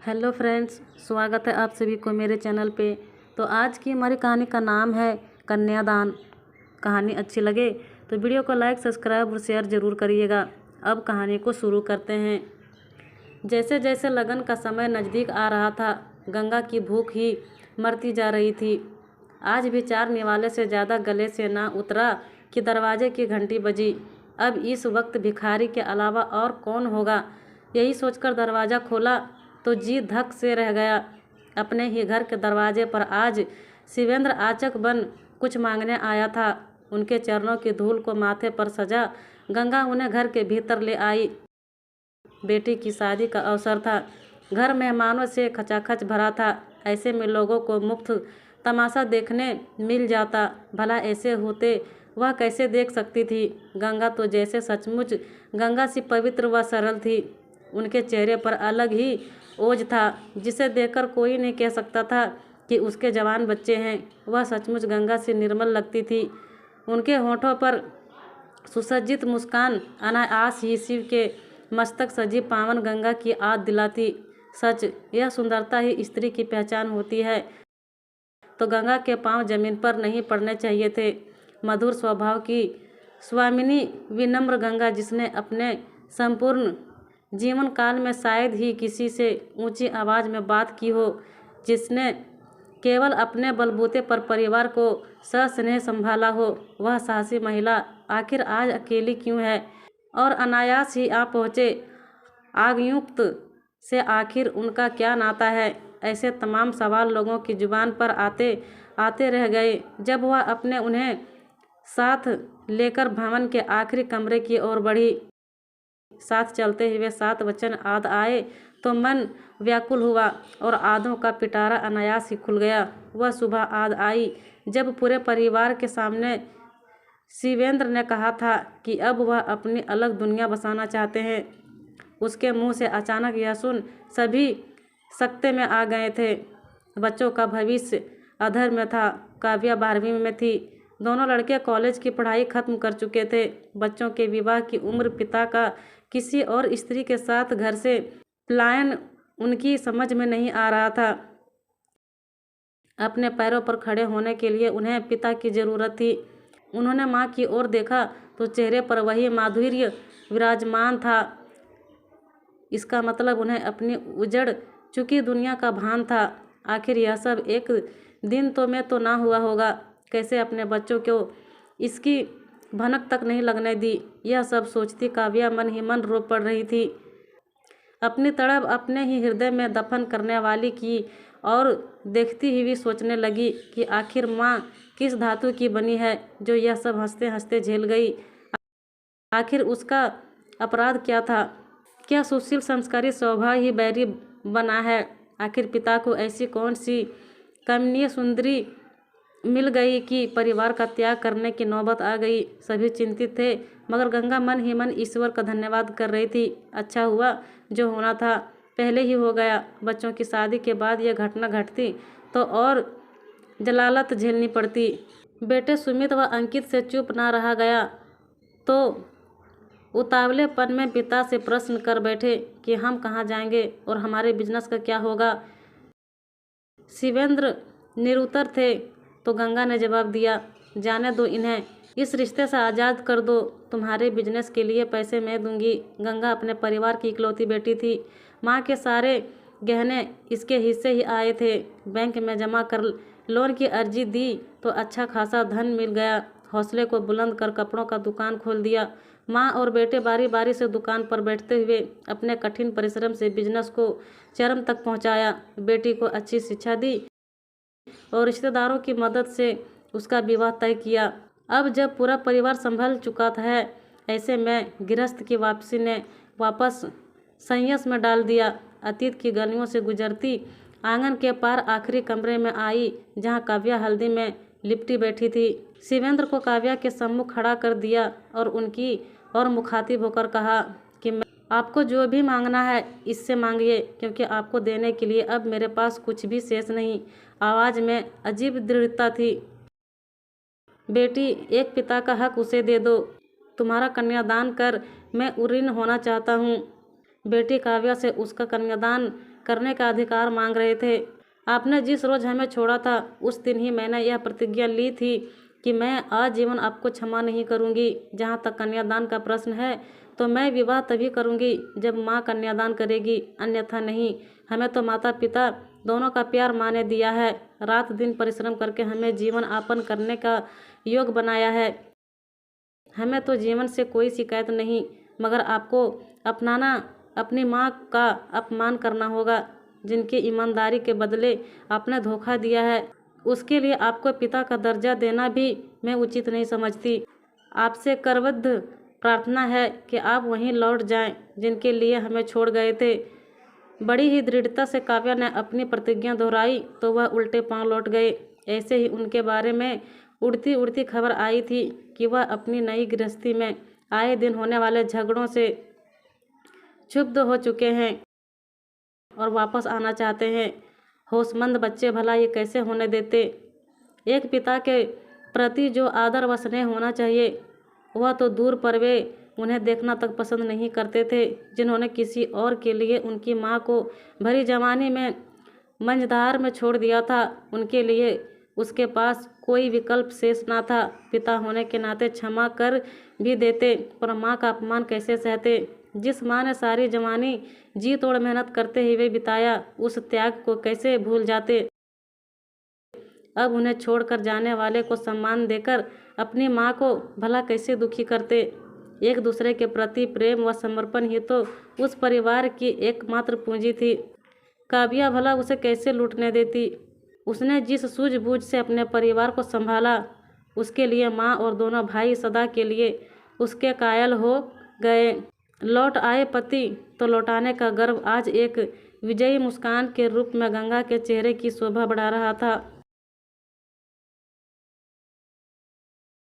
Hello friends, स्वागत है आप सभी को मेरे चैनल पे। तो आज की हमारी कहानी का नाम है कन्यादान। कहानी अच्छी लगे तो वीडियो को लाइक, सब्सक्राइब और शेयर ज़रूर करिएगा। अब कहानी को शुरू करते हैं। जैसे जैसे लगन का समय नज़दीक आ रहा था, गंगा की भूख ही मरती जा रही थी। आज भी 4 निवाले से ज़्यादा गले से ना उतरा कि दरवाजे की घंटी बजी। अब इस वक्त भिखारी के अलावा और कौन होगा, यही सोचकर दरवाज़ा खोला तो जी धक से रह गया। अपने ही घर के दरवाजे पर आज शिवेंद्र आचक बन कुछ मांगने आया था। उनके चरणों की धूल को माथे पर सजा गंगा उन्हें घर के भीतर ले आई। बेटी की शादी का अवसर था। घर मेहमानों से खचाखच भरा था। ऐसे में लोगों को मुफ्त तमाशा देखने मिल जाता। भला ऐसे होते वह कैसे देख सकती थी। गंगा तो जैसे सचमुच गंगा सी पवित्र व सरल थी। उनके चेहरे पर अलग ही ओज था, जिसे देखकर कोई नहीं कह सकता था कि उसके जवान बच्चे हैं। वह सचमुच गंगा से निर्मल लगती थी। उनके होठों पर सुसज्जित मुस्कान अनायास ही शिव के मस्तक सजी पावन गंगा की याद दिलाती। सच, यह सुंदरता ही स्त्री की पहचान होती है। तो गंगा के पांव जमीन पर नहीं पड़ने चाहिए थे। मधुर स्वभाव की स्वामिनी विनम्र गंगा, जिसने अपने संपूर्ण जीवन काल में शायद ही किसी से ऊंची आवाज़ में बात की हो, जिसने केवल अपने बलबूते पर परिवार को सस्नेह संभाला हो, वह साहसी महिला आखिर आज अकेली क्यों है और अनायास ही आ पहुँचे आगयुक्त से आखिर उनका क्या नाता है। ऐसे तमाम सवाल लोगों की जुबान पर आते आते रह गए जब वह अपने उन्हें साथ लेकर भवन के आखिरी कमरे की ओर बढ़ी। साथ चलते हुए 7 वचन आद आए तो मन व्याकुल हुआ और आदों का पिटारा अनायास ही खुल गया। वह सुबह आद आई जब पूरे परिवार के सामने शिवेंद्र ने कहा था कि अब वह अपनी अलग दुनिया बसाना चाहते हैं। उसके मुंह से अचानक यह सुन सभी सकते में आ गए थे। बच्चों का भविष्य अधर में था। काव्या 12वीं में थी। दोनों लड़के कॉलेज की पढ़ाई खत्म कर चुके थे। बच्चों के विवाह की उम्र, पिता का किसी और स्त्री के साथ घर से पलायन उनकी समझ में नहीं आ रहा था। अपने पैरों पर खड़े होने के लिए उन्हें पिता की ज़रूरत थी। उन्होंने माँ की ओर देखा तो चेहरे पर वही माधुर्य विराजमान था। इसका मतलब उन्हें अपनी उजड़ चुकी दुनिया का भान था। आखिर यह सब एक दिन तो में तो ना हुआ होगा। कैसे अपने बच्चों को इसकी भनक तक नहीं लगने दी, यह सब सोचती काव्या मन ही मन रो पड़ रही थी। अपनी तड़प अपने ही हृदय में दफन करने वाली की और देखती हुई सोचने लगी कि आखिर माँ किस धातु की बनी है जो यह सब हंसते हंसते झेल गई। आखिर उसका अपराध क्या था? क्या सुशील संस्कारी स्वभाव ही बैरी बना है? आखिर पिता को ऐसी कौन सी कमनीय सुंदरी मिल गई कि परिवार का त्याग करने की नौबत आ गई? सभी चिंतित थे, मगर गंगा मन ही मन ईश्वर का धन्यवाद कर रही थी। अच्छा हुआ, जो होना था पहले ही हो गया। बच्चों की शादी के बाद यह घटना घटती तो और जलालत झेलनी पड़ती। बेटे सुमित व अंकित से चुप ना रहा गया तो उतावलेपन में पिता से प्रश्न कर बैठे कि हम कहाँ जाएंगे और हमारे बिजनेस का क्या होगा। शिवेंद्र निरुत्तर थे तो गंगा ने जवाब दिया, जाने दो इन्हें, इस रिश्ते से आज़ाद कर दो। तुम्हारे बिजनेस के लिए पैसे मैं दूंगी। गंगा अपने परिवार की इकलौती बेटी थी। माँ के सारे गहने इसके हिस्से ही आए थे। बैंक में जमा कर लोन की अर्जी दी तो अच्छा खासा धन मिल गया। हौसले को बुलंद कर कपड़ों का दुकान खोल दिया। माँ और बेटे बारी बारी से दुकान पर बैठते हुए अपने कठिन परिश्रम से बिजनेस को चरम तक पहुँचाया। बेटी को अच्छी शिक्षा दी और रिश्तेदारों की मदद से उसका विवाह तय किया। अब जब पूरा परिवार संभल चुका है, ऐसे में गृहस्थ की वापसी ने वापस संयस में डाल दिया। अतीत की गलियों से गुजरती आंगन के पार आखिरी कमरे में आई, जहां काव्या हल्दी में लिपटी बैठी थी। शिवेंद्र को काव्या के सम्मुख खड़ा कर दिया और उनकी और मुखातिब होकर कहा कि मैं आपको जो भी मांगना है इससे मांगिए, क्योंकि आपको देने के लिए अब मेरे पास कुछ भी शेष नहीं। आवाज़ में अजीब दृढ़ता थी। बेटी, एक पिता का हक उसे दे दो। तुम्हारा कन्यादान कर मैं उरीन होना चाहता हूँ। बेटी काव्या से उसका कन्यादान करने का अधिकार मांग रहे थे। आपने जिस रोज़ हमें छोड़ा था उस दिन ही मैंने यह प्रतिज्ञा ली थी कि मैं आजीवन आपको क्षमा नहीं करूंगी। जहाँ तक कन्यादान का प्रश्न है तो मैं विवाह तभी करूंगी जब माँ कन्यादान करेगी, अन्यथा नहीं। हमें तो माता पिता दोनों का प्यार माँ ने दिया है, रात दिन परिश्रम करके हमें जीवन यापन करने का योग बनाया है। हमें तो जीवन से कोई शिकायत नहीं, मगर आपको अपनाना अपनी माँ का अपमान करना होगा, जिनकी ईमानदारी के बदले आपने धोखा दिया है। उसके लिए आपको पिता का दर्जा देना भी मैं उचित नहीं समझती। आपसे करबद्ध प्रार्थना है कि आप वहीं लौट जाएं जिनके लिए हमें छोड़ गए थे। बड़ी ही दृढ़ता से काव्या ने अपनी प्रतिज्ञा दोहराई तो वह उल्टे पांव लौट गए। ऐसे ही उनके बारे में उड़ती उड़ती खबर आई थी कि वह अपनी नई गृहस्थी में आए दिन होने वाले झगड़ों से क्षुब्ध हो चुके हैं और वापस आना चाहते हैं। होशमंद बच्चे भला ये कैसे होने देते। एक पिता के प्रति जो आदर व स्नेह होना चाहिए वह तो दूर पर वे उन्हें देखना तक पसंद नहीं करते थे। जिन्होंने किसी और के लिए उनकी माँ को भरी जवानी में मंझधार में छोड़ दिया था, उनके लिए उसके पास कोई विकल्प शेष ना था। पिता होने के नाते क्षमा कर भी देते, पर माँ का अपमान कैसे सहते। जिस माँ ने सारी जवानी जी तोड़ मेहनत करते हुए बिताया, उस त्याग को कैसे भूल जाते। अब उन्हें छोड़कर जाने वाले को सम्मान देकर अपनी माँ को भला कैसे दुखी करते। एक दूसरे के प्रति प्रेम व समर्पण ही तो उस परिवार की एकमात्र पूंजी थी। काव्या भला उसे कैसे लूटने देती। उसने जिस सूझबूझ से अपने परिवार को संभाला, उसके लिए माँ और दोनों भाई सदा के लिए उसके कायल हो गए। लौट आए पति तो लौटाने का गर्व आज एक विजयी मुस्कान के रूप में गंगा के चेहरे की शोभा बढ़ा रहा था।